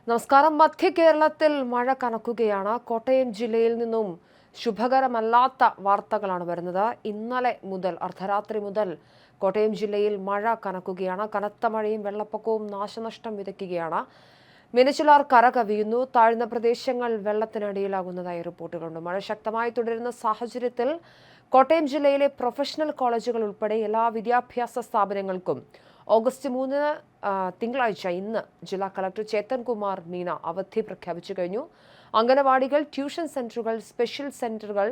നമസ്കാരം. മധ്യ കേരളത്തിൽ മഴ കനക്കുകയാണ്. കോട്ടയം ജില്ലയിൽ നിന്നും ശുഭകരമല്ലാത്ത വാർത്തകളാണ് വരുന്നത്. ഇന്നലെ മുതൽ അർദ്ധരാത്രി മുതൽ കോട്ടയം ജില്ലയിൽ മഴ കനക്കുകയാണ്. കനത്ത മഴയും വെള്ളപ്പൊക്കവും നാശനഷ്ടം വിതയ്ക്കുകയാണ്. മീനച്ചിലാർ കര കവിയുന്നു. താഴ്ന്ന പ്രദേശങ്ങൾ വെള്ളത്തിനടിയിലാകുന്നതായി റിപ്പോർട്ടുകളുണ്ട്. മഴ ശക്തമായി തുടരുന്ന സാഹചര്യത്തിൽ കോട്ടയം ജില്ലയിലെ പ്രൊഫഷണൽ കോളേജുകൾ ഉൾപ്പെടെ എല്ലാ വിദ്യാഭ്യാസ സ്ഥാപനങ്ങൾക്കും ഓഗസ്റ്റ് 3 തിങ്കളാഴ്ച ഇന്ന് ജില്ലാ കളക്ടർ ചേതൻ കുമാർ മീന അവധി പ്രഖ്യാപിച്ചു കഴിഞ്ഞു. അംഗനവാടികൾ, ട്യൂഷൻ സെന്ററുകൾ, സ്പെഷ്യൽ സെന്ററുകൾ,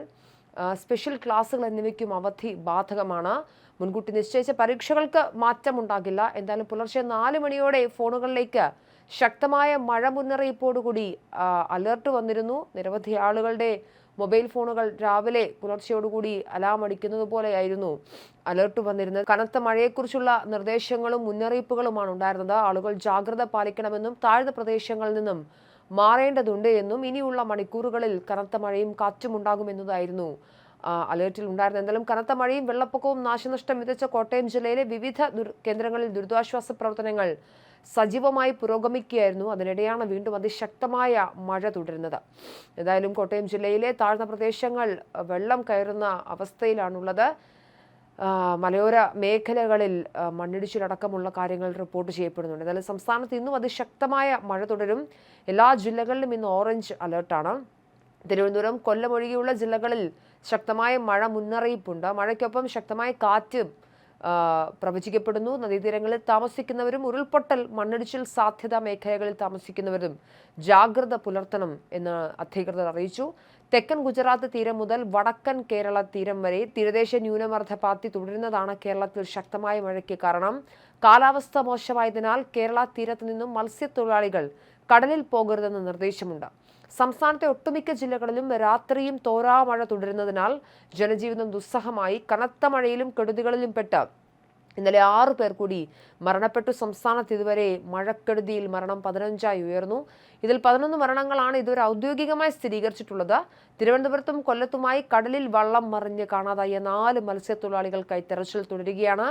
സ്പെഷ്യൽ ക്ലാസുകൾ എന്നിവയ്ക്കും അവധി ബാധകമാണ്. മുൻകൂട്ടി നിശ്ചയിച്ച പരീക്ഷകൾക്ക് മാറ്റമുണ്ടാകില്ല. എന്തായാലും പുലർച്ചെ 4 മണിയോടെ ഫോണുകളിലേക്ക് ശക്തമായ മഴ മുന്നറിയിപ്പോടുകൂടി അലർട്ട് വന്നിരുന്നു. നിരവധി ആളുകളുടെ മൊബൈൽ ഫോണുകൾ രാവിലെ പുലർച്ചയോടുകൂടി അലാം അടിക്കുന്നത് പോലെയായിരുന്നു അലർട്ട് വന്നിരുന്നത്. കനത്ത മഴയെക്കുറിച്ചുള്ള നിർദ്ദേശങ്ങളും മുന്നറിയിപ്പുകളുമാണ് ഉണ്ടായിരുന്നത്. ആളുകൾ ജാഗ്രത പാലിക്കണമെന്നും താഴ്ന്ന പ്രദേശങ്ങളിൽ നിന്നും മാറേണ്ടതുണ്ട് എന്നും ഇനിയുള്ള മണിക്കൂറുകളിൽ കനത്ത മഴയും കാറ്റും ഉണ്ടാകുമെന്നതായിരുന്നു അലേർട്ടിൽ ഉണ്ടായിരുന്നത്. എന്തായാലും കനത്ത മഴയും വെള്ളപ്പൊക്കവും നാശനഷ്ടം വിതച്ച കോട്ടയം ജില്ലയിലെ വിവിധ കേന്ദ്രങ്ങളിൽ ദുരിതാശ്വാസ പ്രവർത്തനങ്ങൾ സജീവമായി പുരോഗമിക്കുകയായിരുന്നു. അതിനിടെയാണ് വീണ്ടും അതിശക്തമായ മഴ തുടരുന്നത്. ഏതായാലും കോട്ടയം ജില്ലയിലെ താഴ്ന്ന പ്രദേശങ്ങൾ വെള്ളം കയറുന്ന അവസ്ഥയിലാണുള്ളത്. മലയോര മേഖലകളിൽ മണ്ണിടിച്ചിലടക്കമുള്ള കാര്യങ്ങൾ റിപ്പോർട്ട് ചെയ്യപ്പെടുന്നുണ്ട്. എന്നാലും സംസ്ഥാനത്ത് ഇന്നും അതിശക്തമായ മഴ തുടരും. എല്ലാ ജില്ലകളിലും ഇന്ന് ഓറഞ്ച് അലർട്ടാണ്. തിരുവനന്തപുരം, കൊല്ലം ഒഴികെയുള്ള ജില്ലകളിൽ ശക്തമായ മഴ മുന്നറിയിപ്പുണ്ട്. മഴയ്ക്കൊപ്പം ശക്തമായ കാറ്റ് പ്രവചിക്കപ്പെടുന്നു. നദീതീരങ്ങളിൽ താമസിക്കുന്നവരും ഉരുൾപൊട്ടൽ, മണ്ണിടിച്ചിൽ സാധ്യതാ മേഖലകളിൽ താമസിക്കുന്നവരും ജാഗ്രത പുലർത്തണം എന്ന് അധികൃതർ അറിയിച്ചു. തെക്കൻ ഗുജറാത്ത് തീരം മുതൽ വടക്കൻ കേരള തീരം വരെ തീരദേശ ന്യൂനമർദ്ദപാത്തി തുടരുന്നതാണ് കേരളത്തിൽ ശക്തമായ മഴയ്ക്ക് കാരണം. കാലാവസ്ഥ മോശമായതിനാൽ കേരള തീരത്ത് നിന്നും മത്സ്യത്തൊഴിലാളികൾ കടലിൽ പോകരുതെന്ന് നിർദ്ദേശമുണ്ട്. സംസ്ഥാനത്തെ ഒട്ടുമിക്ക ജില്ലകളിലും രാത്രിയും തോരാമഴ തുടരുന്നതിനാൽ ജനജീവിതം ദുസ്സഹമായി. കനത്ത മഴയിലും കെടുതികളിലും പെട്ട് ഇന്നലെ 6 പേർ കൂടി മരണപ്പെട്ടു. സംസ്ഥാനത്ത് ഇതുവരെ മഴക്കെടുതിയിൽ മരണം 15ആയി ഉയർന്നു. ഇതിൽ 11 മരണങ്ങളാണ് ഇതുവരെ ഔദ്യോഗികമായി സ്ഥിരീകരിച്ചിട്ടുള്ളത്. തിരുവനന്തപുരത്തും കൊല്ലത്തുമായി കടലിൽ വള്ളം മറിഞ്ഞ് കാണാതായ 4 മത്സ്യത്തൊഴിലാളികൾക്കായി തെരച്ചിൽ തുടരുകയാണ്.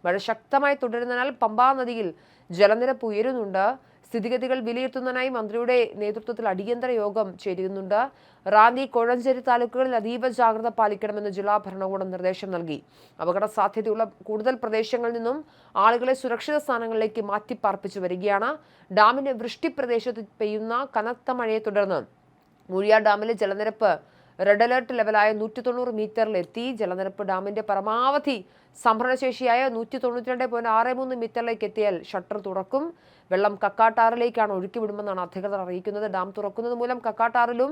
മഴ ശക്തമായി തുടരുന്നതിനാൽ പമ്പാ നദിയിൽ ജലനിരപ്പ് ഉയരുന്നുണ്ട്. സ്ഥിതിഗതികൾ വിലയിരുത്തുന്നതിനായി മന്ത്രിയുടെ നേതൃത്വത്തിൽ അടിയന്തര യോഗം ചേരുന്നുണ്ട്. റാന്നി, കോഴഞ്ചേരി താലൂക്കുകളിൽ അതീവ ജാഗ്രത പാലിക്കണമെന്ന് ജില്ലാ ഭരണകൂടം നിർദ്ദേശം നൽകി. അപകട സാധ്യതയുള്ള കൂടുതൽ പ്രദേശങ്ങളിൽ നിന്നും ആളുകളെ സുരക്ഷിത സ്ഥാനങ്ങളിലേക്ക് മാറ്റിപ്പാർപ്പിച്ചു വരികയാണ്. ഡാമിന്റെ വൃഷ്ടി പ്രദേശത്ത് പെയ്യുന്ന കനത്ത മഴയെ തുടർന്ന് മൂഴിയാർ ഡാമിലെ ജലനിരപ്പ് റെഡ് അലർട്ട് ലെവലായ 190 മീറ്ററിലെത്തി. ജലനിരപ്പ് ഡാമിന്റെ പരമാവധി സംഭരണശേഷിയായ 192.63 മീറ്ററിലേക്ക് എത്തിയാൽ ഷട്ടർ തുറക്കും. വെള്ളം കക്കാട്ടാറിലേക്കാണ് ഒഴുക്കിവിടുമെന്നാണ് അധികൃതർ അറിയിക്കുന്നത്. ഡാം തുറക്കുന്നത് മൂലം കക്കാട്ടാറിലും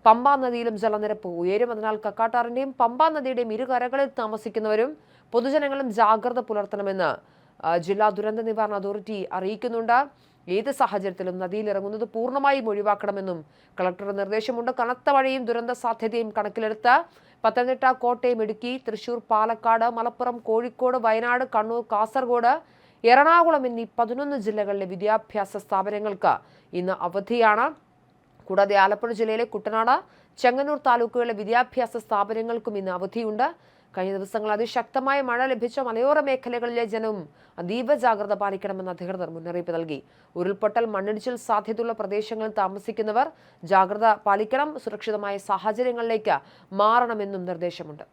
പമ്പാ നദിയിലും ജലനിരപ്പ് ഉയരും. അതിനാൽ കക്കാട്ടാറിന്റെയും പമ്പാ നദിയുടെയും ഇരുകരകളിൽ താമസിക്കുന്നവരും പൊതുജനങ്ങളും ജാഗ്രത പുലർത്തണമെന്ന് ജില്ലാ ദുരന്ത നിവാരണ അതോറിറ്റി അറിയിക്കുന്നുണ്ട്. ഏത് സാഹചര്യത്തിലും നദിയിലിറങ്ങുന്നത് പൂർണ്ണമായും ഒഴിവാക്കണമെന്നും കളക്ടറുടെ നിർദ്ദേശമുണ്ട്. കനത്ത മഴയും ദുരന്ത സാധ്യതയും കണക്കിലെടുത്ത് പത്തനംതിട്ട, കോട്ടയം, ഇടുക്കി, തൃശൂർ, പാലക്കാട്, മലപ്പുറം, കോഴിക്കോട്, വയനാട്, കണ്ണൂർ, കാസർഗോഡ്, എറണാകുളം എന്നീ 11 ജില്ലകളിലെ വിദ്യാഭ്യാസ സ്ഥാപനങ്ങൾക്ക് ഇന്ന് അവധിയാണ്. കൂടാതെ ആലപ്പുഴ ജില്ലയിലെ കുട്ടനാട്, ചെങ്ങന്നൂർ താലൂക്കുകളിലെ വിദ്യാഭ്യാസ സ്ഥാപനങ്ങൾക്കും ഇന്ന് അവധിയുണ്ട്. കഴിഞ്ഞ ദിവസങ്ങൾ അതിശക്തമായ മഴ ലഭിച്ച മലയോര മേഖലകളിലെ ജനവും അതീവ ജാഗ്രത പാലിക്കണമെന്ന് അധികൃതർ മുന്നറിയിപ്പ് നൽകി. ഉരുൾപൊട്ടൽ, മണ്ണിടിച്ചിൽ സാധ്യതയുള്ള പ്രദേശങ്ങളിൽ താമസിക്കുന്നവർ ജാഗ്രത പാലിക്കണം. സുരക്ഷിതമായ സാഹചര്യങ്ങളിലേക്ക് മാറണമെന്നും നിർദ്ദേശമുണ്ട്.